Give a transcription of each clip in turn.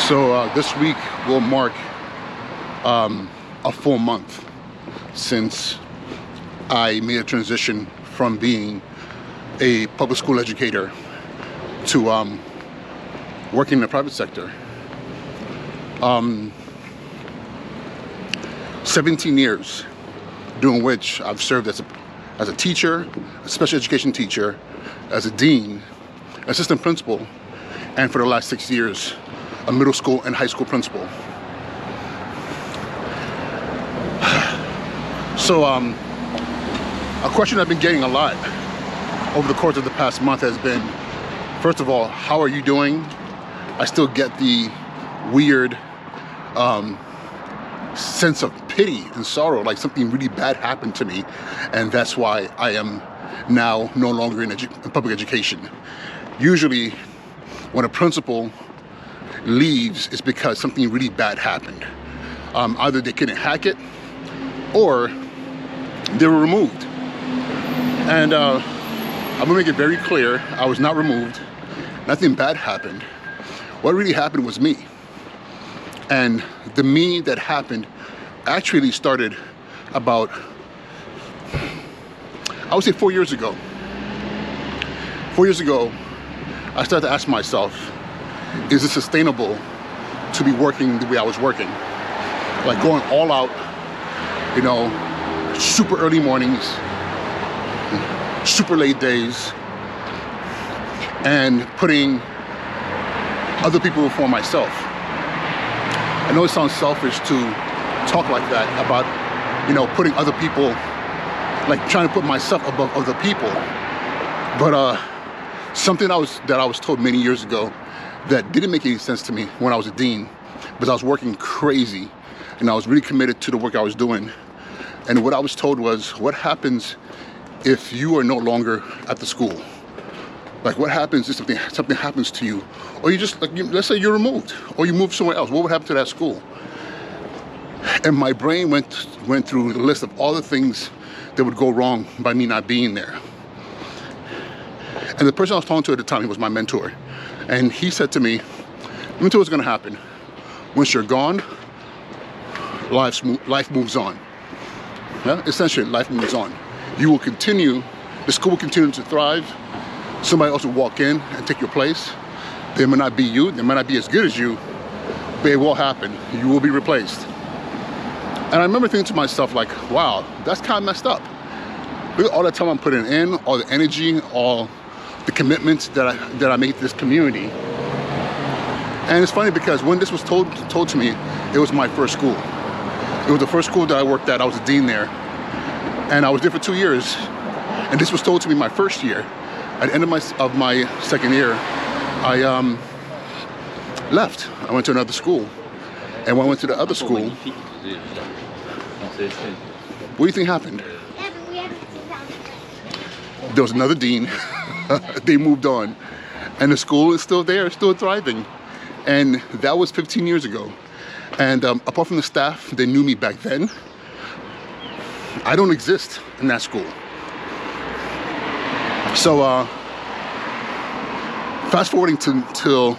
So this week will mark a full month since I made a transition from being a public school educator to working in the private sector. 17 years, during which I've served as a teacher, a special education teacher, as a dean, assistant principal, and for the last 6 years, a middle school and high school principal. So a question I've been getting a lot over the course of the past month has been, first of all, how are you doing? I still get the weird sense of pity and sorrow, like something really bad happened to me, and that's why I am now no longer in public education. Usually when a principal leaves, it's because something really bad happened. Either they couldn't hack it or they were removed. And I'm gonna make it very clear, I was not removed. Nothing bad happened. What really happened was me. And the me that happened actually started about, I would say 4 years ago. 4 years ago, I started to ask myself, is it sustainable to be working the way I was working? Like going all out, you know, super early mornings, super late days, and putting other people before myself. I know it sounds selfish to talk like that about, you know, putting other people, like trying to put myself above other people. But something that I was told many years ago that didn't make any sense to me when I was a dean, because I was working crazy and I was really committed to the work I was doing. And what I was told was, what happens if you are no longer at the school? Like, what happens if something happens to you? Or you just, like, let's say you're removed, or you move somewhere else. What would happen to that school? And my brain went through the list of all the things that would go wrong by me not being there. And the person I was talking to at the time, he was my mentor. And he said to me, let me tell you what's gonna happen. Once you're gone, life moves on. Yeah? Essentially, life moves on. You will continue, the school will continue to thrive. Somebody else will walk in and take your place. They may not be you, they might not be as good as you, but it will happen. You will be replaced. And I remember thinking to myself, like, wow, that's kind of messed up. Look at all the time I'm putting in, all the energy, all the commitments that I made to this community. And it's funny because when this was told to me, it was my first school. It was the first school that I worked at. I was a dean there. And I was there for 2 years. And this was told to me my first year. At the end of my second year, I left. I went to another school. And when I went to the other school, what do you think happened? There was another dean. They moved on. And the school is still there, still thriving. And that was 15 years ago. And apart from the staff, they knew me back then. I don't exist in that school. So fast forwarding to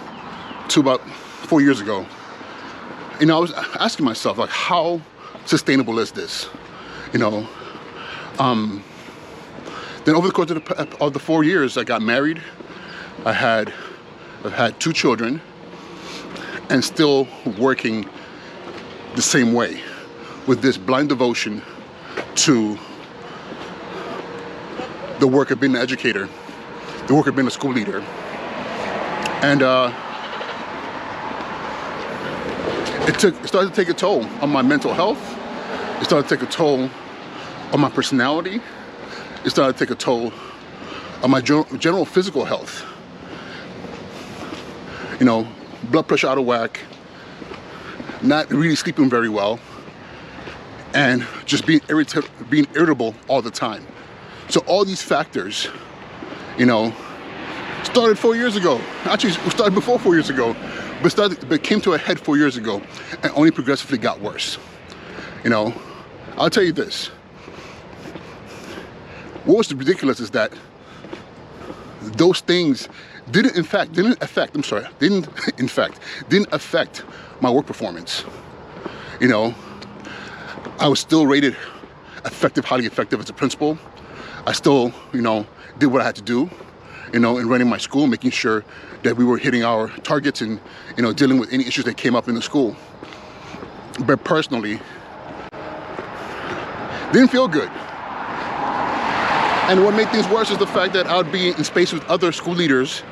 about 4 years ago, you know, I was asking myself, like, how sustainable is this? You know, then over the course of the 4 years, I got married. I've had 2 children, and still working the same way, with this blind devotion to the work of being an educator, the work of being a school leader. And it started to take a toll on my mental health. It started to take a toll on my personality. It started to take a toll on my general physical health. You know, blood pressure out of whack, not really sleeping very well, and just being irritable all the time. So all these factors, you know, started 4 years ago. Actually, it started before 4 years ago, but came to a head 4 years ago, and only progressively got worse. You know, I'll tell you this. What was ridiculous is that those things didn't affect my work performance. You know, I was still rated effective, highly effective as a principal. I still, you know, did what I had to do, you know, in running my school, making sure that we were hitting our targets and, you know, dealing with any issues that came up in the school. But personally, didn't feel good. And what made things worse is the fact that I would be in space with other school leaders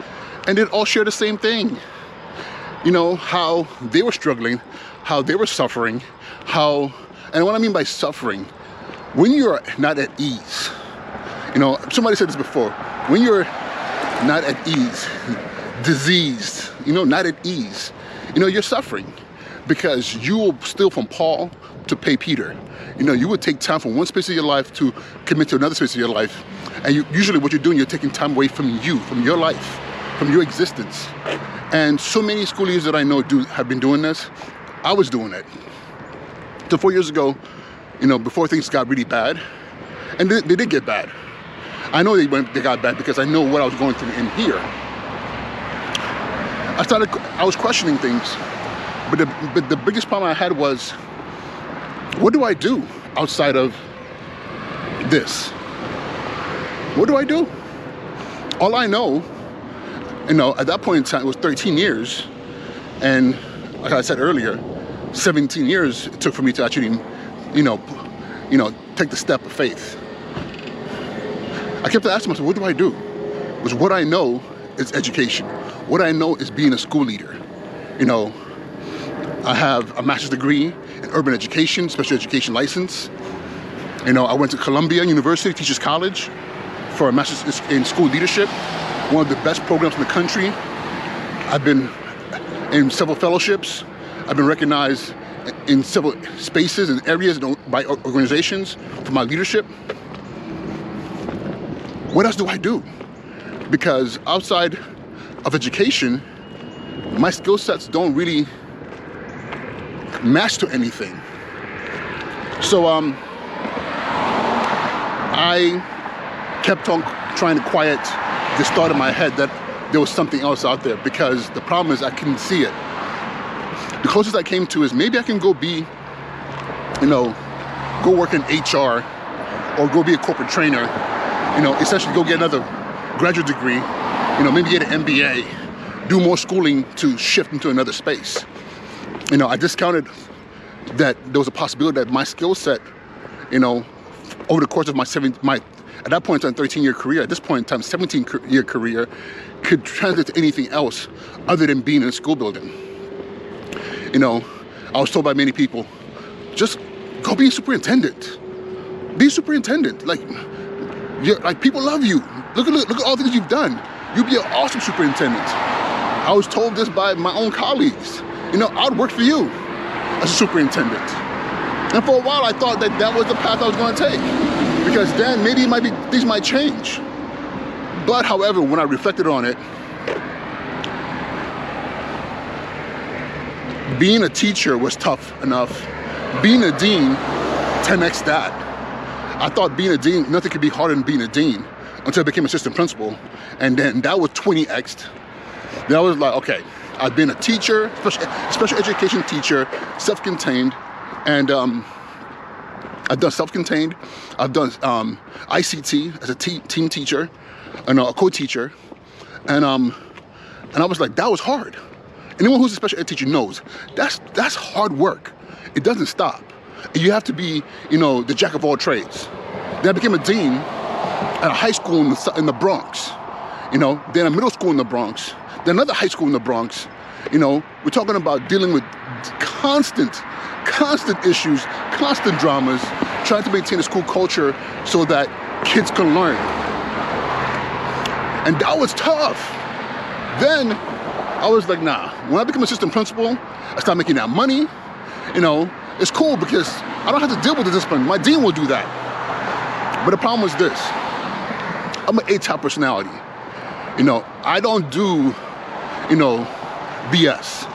and they'd all share the same thing. You know, how they were struggling, how they were suffering, and what I mean by suffering, when you're not at ease, you know, somebody said this before, when you're not at ease, diseased, you know, not at ease, you know, you're suffering because you will steal from Paul to pay Peter. You know, you would take time from one space of your life to commit to another space of your life. And usually what you're doing, you're taking time away from you, from your life, from your existence. And so many school leaders that I know have been doing this. I was doing it. So 4 years ago, you know, before things got really bad, and they did get bad. I know they got bad because I know what I was going through in here. I was questioning things, but the biggest problem I had was, what do I do outside of this? What do I do? All I know, you know, at that point in time, it was 13 years. And like I said earlier, 17 years it took for me to actually, you know, take the step of faith. I kept asking myself, what do I do? Because what I know is education. What I know is being a school leader. You know, I have a master's degree in urban education, special education license. You know, I went to Columbia University Teachers College for a master's in school leadership, one of the best programs in the country. I've been in several fellowships. I've been recognized in several spaces and areas by organizations for my leadership. What else do I do? Because outside of education, my skill sets don't really match to anything. So I kept on trying to quiet this thought in my head that there was something else out there, because the problem is I couldn't see it. The closest I came to is maybe I can go be, you know, go work in HR or go be a corporate trainer, you know, essentially go get another graduate degree, you know, maybe get an MBA, do more schooling to shift into another space. You know, I discounted that there was a possibility that my skill set, you know, over the course of my at that point in time, 13-year career, at this point in time, 17-year career, could translate to anything else other than being in a school building. You know, I was told by many people, just go be a superintendent. Be a superintendent. Like people love you. Look at all the things you've done. You'd be an awesome superintendent. I was told this by my own colleagues. You know, I'd work for you as a superintendent. And for a while, I thought that was the path I was going to take, because then maybe things might change. But however, when I reflected on it, being a teacher was tough enough. Being a dean, 10x that. I thought being a dean, nothing could be harder than being a dean, until I became assistant principal. And then that was 20x'd. Then I was like, okay, I've been a teacher, special education teacher, self-contained, and I've done self-contained. I've done ICT as a team teacher, and a co-teacher, and I was like, that was hard. Anyone who's a special ed teacher knows that's hard work. It doesn't stop. You have to be, you know, the jack of all trades. Then I became a dean at a high school in the Bronx, you know, then a middle school in the Bronx, then another high school in the Bronx. You know, we're talking about dealing with constant issues, constant dramas, trying to maintain a school culture so that kids can learn. And that was tough. Then I was like, nah. When I became assistant principal, I started making that money. You know, it's cool because I don't have to deal with the discipline. My dean will do that. But the problem was this. I'm an A-type personality. You know, I don't do, you know, BS.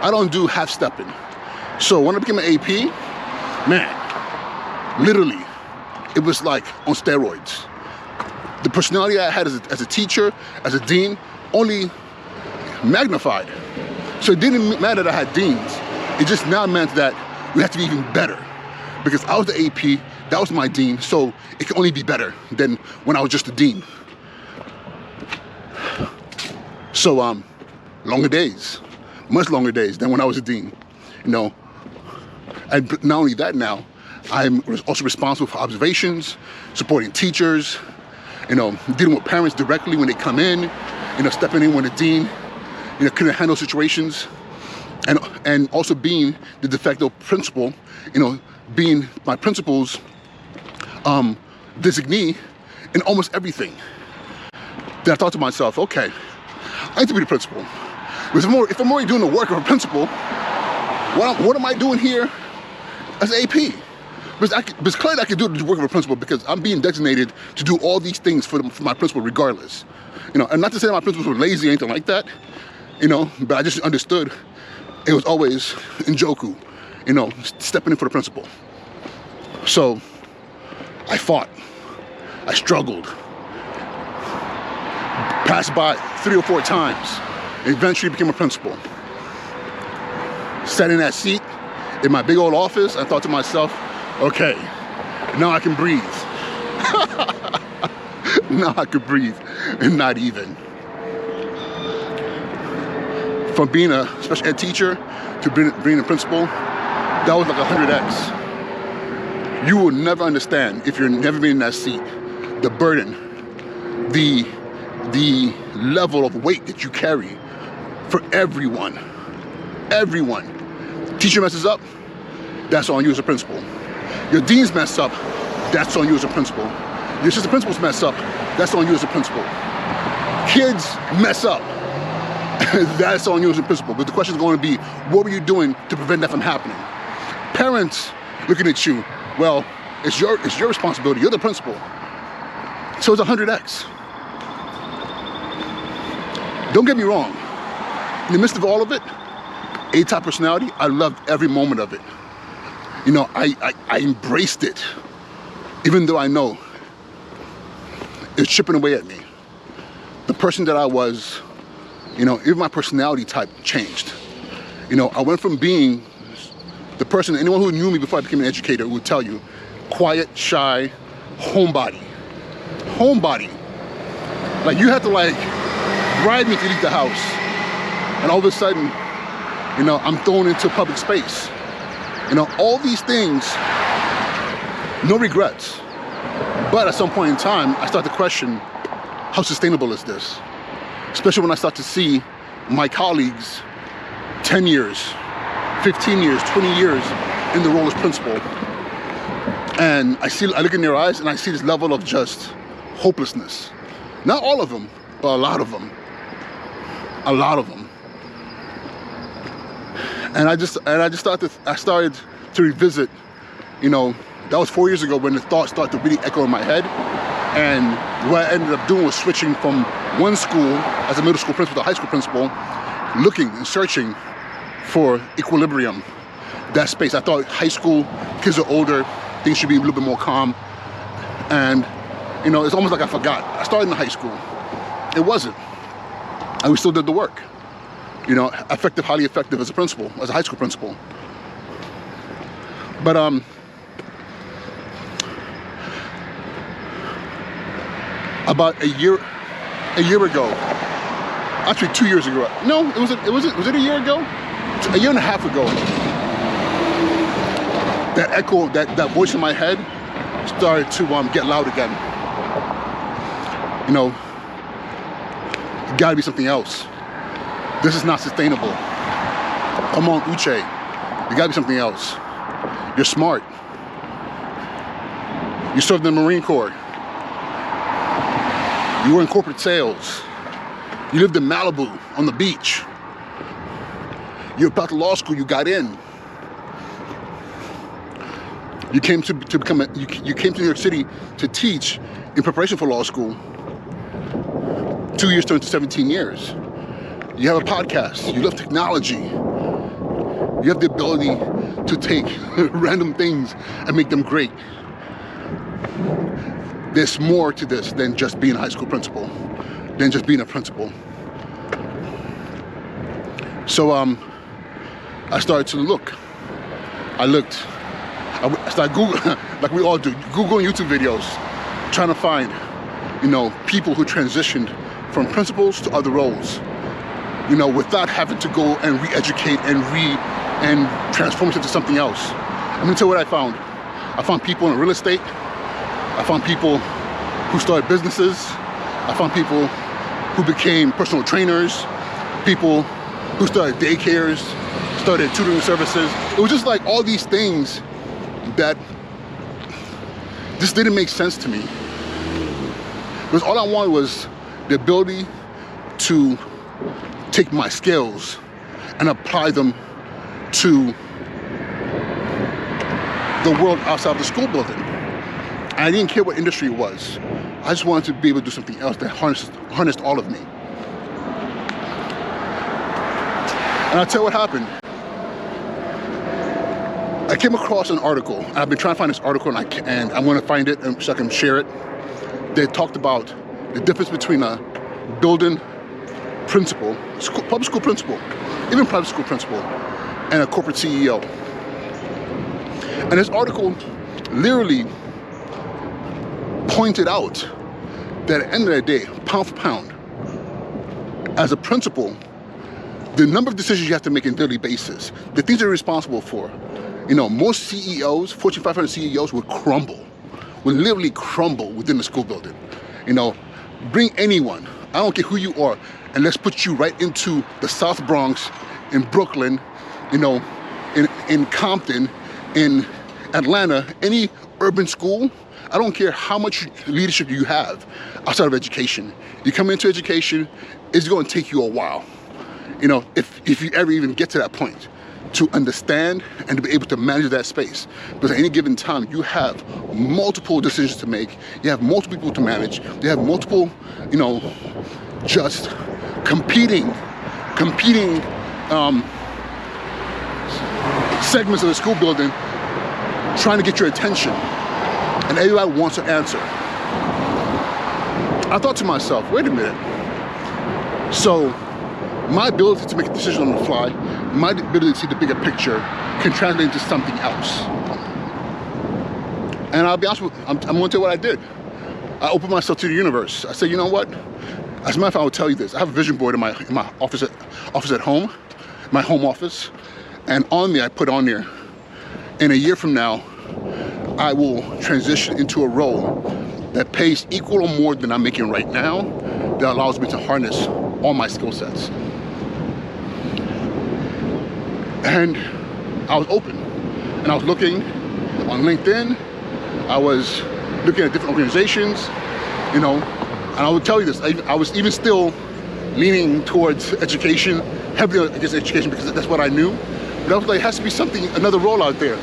I don't do half-stepping. So when I became an AP, man, literally, it was like on steroids. The personality I had as a teacher, as a dean, only magnified. So it didn't matter that I had deans. It just now meant that we had to be even better. Because I was the AP, that was my dean, so it can only be better than when I was just a dean. So longer days, much longer days than when I was a dean, you know. And not only that now, I'm also responsible for observations, supporting teachers, you know, dealing with parents directly when they come in, you know, stepping in when the dean, you know, couldn't handle situations, and also being the de facto principal, you know, being my principal's designee in almost everything. Then I thought to myself, okay, I need to be the principal. Because if I'm already doing the work of a principal, what am I doing here as AP? Because clearly I can do the work of a principal because I'm being designated to do all these things for my principal regardless. You know, and not to say that my principals were lazy or anything like that, you know, but I just understood it was always Njoku, you know, stepping in for the principal. So I fought, I struggled, passed by 3 or 4 times, and eventually became a principal. Sat in that seat in my big old office, I thought to myself, okay, now I can breathe. Now I could breathe, and not even. From being a special ed teacher to being a principal, that was like 100x. You will never understand if you've never been in that seat, the burden, the level of weight that you carry for everyone. Everyone. Teacher messes up, that's on you as a principal. Your deans mess up, that's on you as a principal. Your assistant principals mess up, that's on you as a principal. Kids mess up, that's on you as a principal. But the question is going to be, what were you doing to prevent that from happening? Parents looking at you, well, it's your responsibility, you're the principal. So it's 100x. Don't get me wrong, in the midst of all of it, A-type personality, I loved every moment of it. You know, I embraced it, even though I know it's chipping away at me. The person that I was, you know, even my personality type changed. You know, I went from being the person, anyone who knew me before I became an educator would tell you, quiet, shy, homebody. Homebody. Like, you had to, like, ride me to leave the house. And all of a sudden, you know, I'm thrown into public space. You know, all these things, no regrets. But at some point in time, I start to question, how sustainable is this? Especially when I start to see my colleagues 10 years, 15 years, 20 years in the role as principal. And I look in their eyes and I see this level of just hopelessness. Not all of them, but a lot of them. A lot of them. And I started to revisit, you know, that was 4 years ago when the thoughts started to really echo in my head. And what I ended up doing was switching from one school as a middle school principal to a high school principal, looking and searching for equilibrium, that space. I thought high school, kids are older, things should be a little bit more calm. And, you know, it's almost like I forgot. I started in high school. It wasn't. And we still did the work. You know, effective, highly effective as a principal, as a high school principal. But about a year ago, actually 2 years ago. No, was it a year ago? A year and a half ago. That echo, that voice in my head started to get loud again. You know, it gotta be something else. This is not sustainable. Come on, Uche. You gotta be something else. You're smart. You served in the Marine Corps. You were in corporate sales. You lived in Malibu on the beach. You're about to law school, you got in. You came to you came to New York City to teach in preparation for law school. 2 years turned to 17 years. You have a podcast, you love technology. You have the ability to take random things and make them great. There's more to this than just being a high school principal, than just being a principal. So I started to look. I started Googling, like we all do, Googling YouTube videos, trying to find, people who transitioned from principals to other roles, without having to go and re-educate and transform it into something else. I'm gonna tell you what I found. I found people in real estate. I found people who started businesses. I found people who became personal trainers, people who started daycares, started tutoring services. It was just like all these things that just didn't make sense to me. Because all I wanted was the ability to take my skills and apply them to the world outside of the school building. And I didn't care what industry it was. I just wanted to be able to do something else that harnessed all of me. And I'll tell you what happened. I came across an article, and I've been trying to find this article, and I'm going to find it so I can share it. They talked about the difference between a building principal, public school principal, even private school principal, and a corporate CEO. And this article literally pointed out that at the end of the day, pound for pound, as a principal, the number of decisions you have to make on a daily basis, the things you're responsible for, most CEOs, Fortune 500 CEOs would literally crumble within the school building. Bring anyone, I don't care who you are, and let's put you right into the South Bronx, in Brooklyn, in Compton, in Atlanta, any urban school. I don't care how much leadership you have outside of education. You come into education, it's going to take you a while. If you ever even get to that point, to understand and to be able to manage that space. Because at any given time, you have multiple decisions to make. You have multiple people to manage. You have multiple, just competing segments of the school building trying to get your attention. And everybody wants an answer. I thought to myself, wait a minute. So my ability to make a decision on the fly, my ability to see the bigger picture can translate into something else. And I'll be honest with you, I'm going to tell you what I did. I opened myself to the universe. I said, you know what? As a matter of fact, I will tell you this. I have a vision board in my office at home, my home office. And on there, I put on there, in a year from now, I will transition into a role that pays equal or more than I'm making right now, that allows me to harness all my skill sets. And I was open, and I was looking on LinkedIn. I was looking at different organizations, and I will tell you this, I was even still leaning towards education, heavily against education, because that's what I knew. But I was like, it has to be something, another role out there.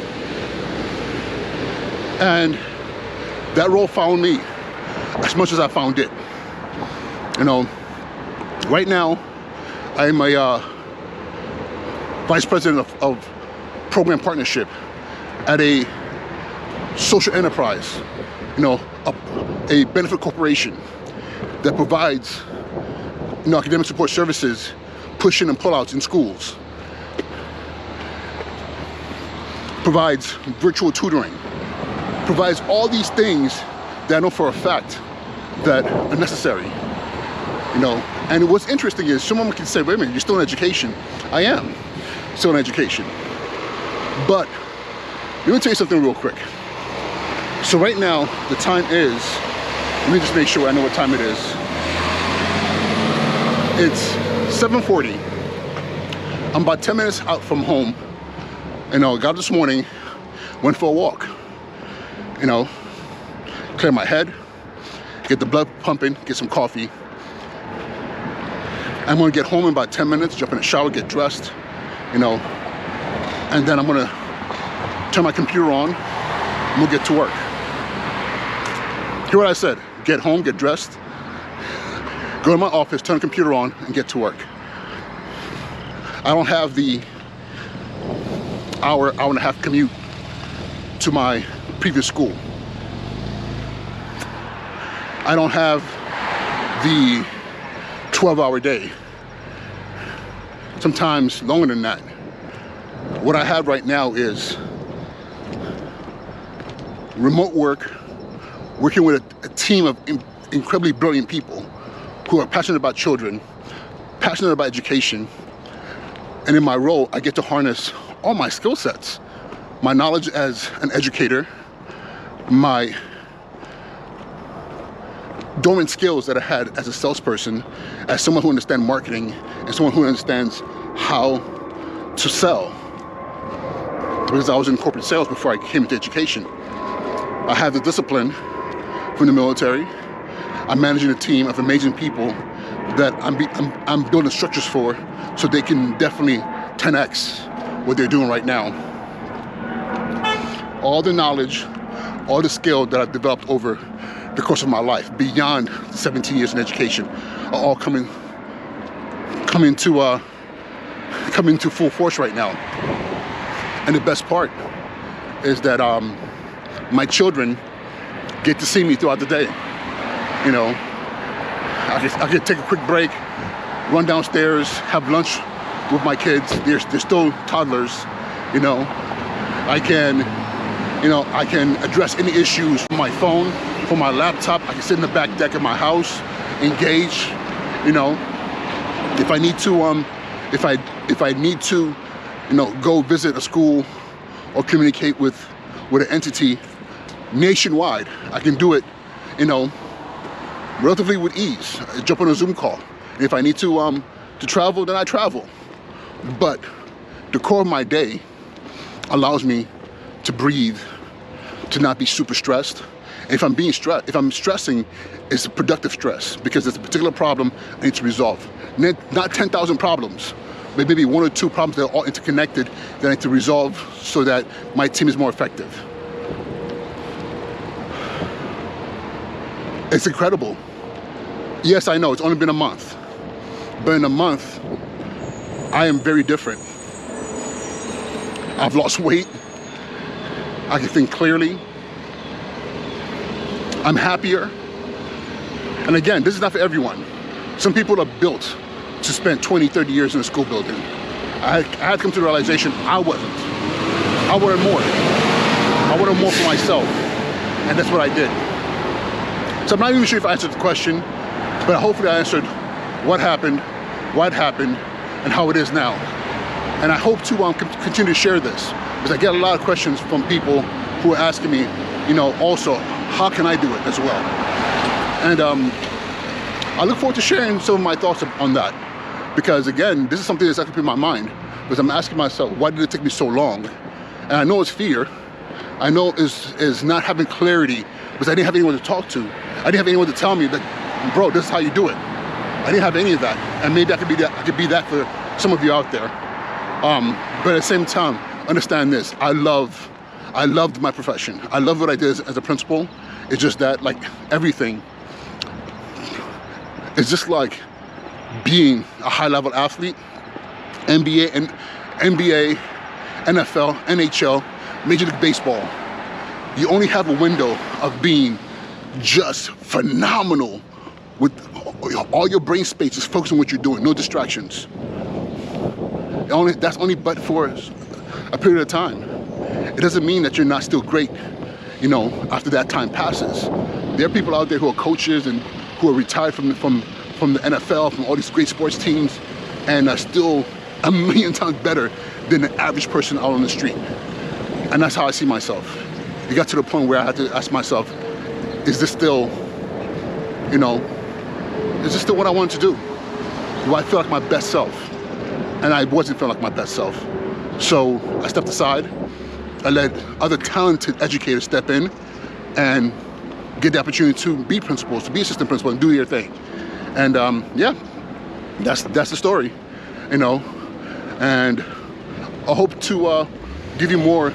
And that role found me as much as I found it. Right now, I'm a vice president of program partnership at a social enterprise, a benefit corporation that provides, academic support services, push-in and pull-outs in schools, provides virtual tutoring, provides all these things that I know for a fact that are necessary, And what's interesting is someone can say, wait a minute, you're still in education. I am still in education. But let me tell you something real quick. So right now, the time is, let me just make sure I know what time it is. It's 7:40. I'm about 10 minutes out from home. Got up this morning, went for a walk. Clear my head, get the blood pumping, get some coffee. I'm gonna get home in about 10 minutes, jump in the shower, get dressed, and then I'm gonna turn my computer on, and we'll get to work. Hear what I said, get home, get dressed, go to my office, turn the computer on, and get to work. I don't have the hour and a half commute to my previous school. I don't have the 12-hour day sometimes longer than that. What I have right now is remote work, working with a team of incredibly brilliant people who are passionate about children, passionate about education, and in my role, I get to harness all my skill sets, my knowledge as an educator, my dormant skills that I had as a salesperson, as someone who understands marketing, and someone who understands how to sell. Because I was in corporate sales before I came into education. I have the discipline from the military. I'm managing a team of amazing people that I'm building structures for, so they can definitely 10x what they're doing right now. All the knowledge, all the skill that I've developed over the course of my life, beyond 17 years in education, are all coming to full force right now. And the best part is that my children get to see me throughout the day. You know, I can take a quick break, run downstairs, have lunch with my kids. They're still toddlers. You know, I can address any issues from my phone, from my laptop. I can sit in the back deck of my house, engage. You know, if I need to, if I need to, you know, go visit a school or communicate with an entity nationwide, I can do it, you know, relatively with ease. I jump on a Zoom call. And if I need to travel, then I travel. But the core of my day allows me to breathe, to not be super stressed. And if I'm stressing, it's a productive stress, because it's a particular problem I need to resolve. Not 10,000 problems, but maybe 1 or 2 problems that are all interconnected that I need to resolve so that my team is more effective. It's incredible. Yes, I know, it's only been a month. But in a month, I am very different. I've lost weight. I can think clearly. I'm happier. And again, this is not for everyone. Some people are built to spend 20, 30 years in a school building. I had come to the realization I wasn't. I wanted more. I wanted more for myself. And that's what I did. So I'm not even sure if I answered the question, but hopefully I answered what happened, and how it is now. And I hope to continue to share this, because I get a lot of questions from people who are asking me, you know, also, how can I do it as well? And I look forward to sharing some of my thoughts on that, because again, this is something that's actually in my mind, because I'm asking myself, why did it take me so long? And I know it's fear. I know it's not having clarity, because I didn't have anyone to talk to. I didn't have anyone to tell me that, bro, this is how you do it. I didn't have any of that. And maybe I could be that for some of you out there. But at the same time, understand this, I loved my profession. I love what I did as a principal. It's just that, like everything, it's just like being a high-level athlete, NBA, NFL, NHL, Major League Baseball. You only have a window of being just phenomenal with all your brain space is focused on what you're doing, no distractions. That's only but for a period of time. It doesn't mean that you're not still great, you know, after that time passes. There are people out there who are coaches and who are retired from the NFL, from all these great sports teams, and are still a million times better than the average person out on the street. And that's how I see myself. It got to the point where I had to ask myself, is this still, you know, is this still what I wanted to do? Do I feel like my best self? And I wasn't feeling like my best self. So I stepped aside. I let other talented educators step in and get the opportunity to be principals, to be assistant principals, and do their thing. And yeah, that's the story, you know. And I hope to give you more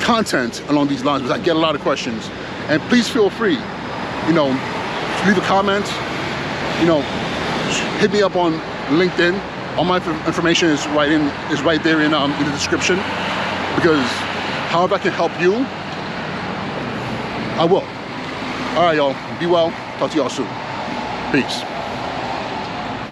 content along these lines, because I get a lot of questions. And please feel free, you know, leave a comment, you know, hit me up on LinkedIn. All my information is right there in the description, because however I can help you, I will. All right, y'all, be well. Talk to y'all soon. Peace.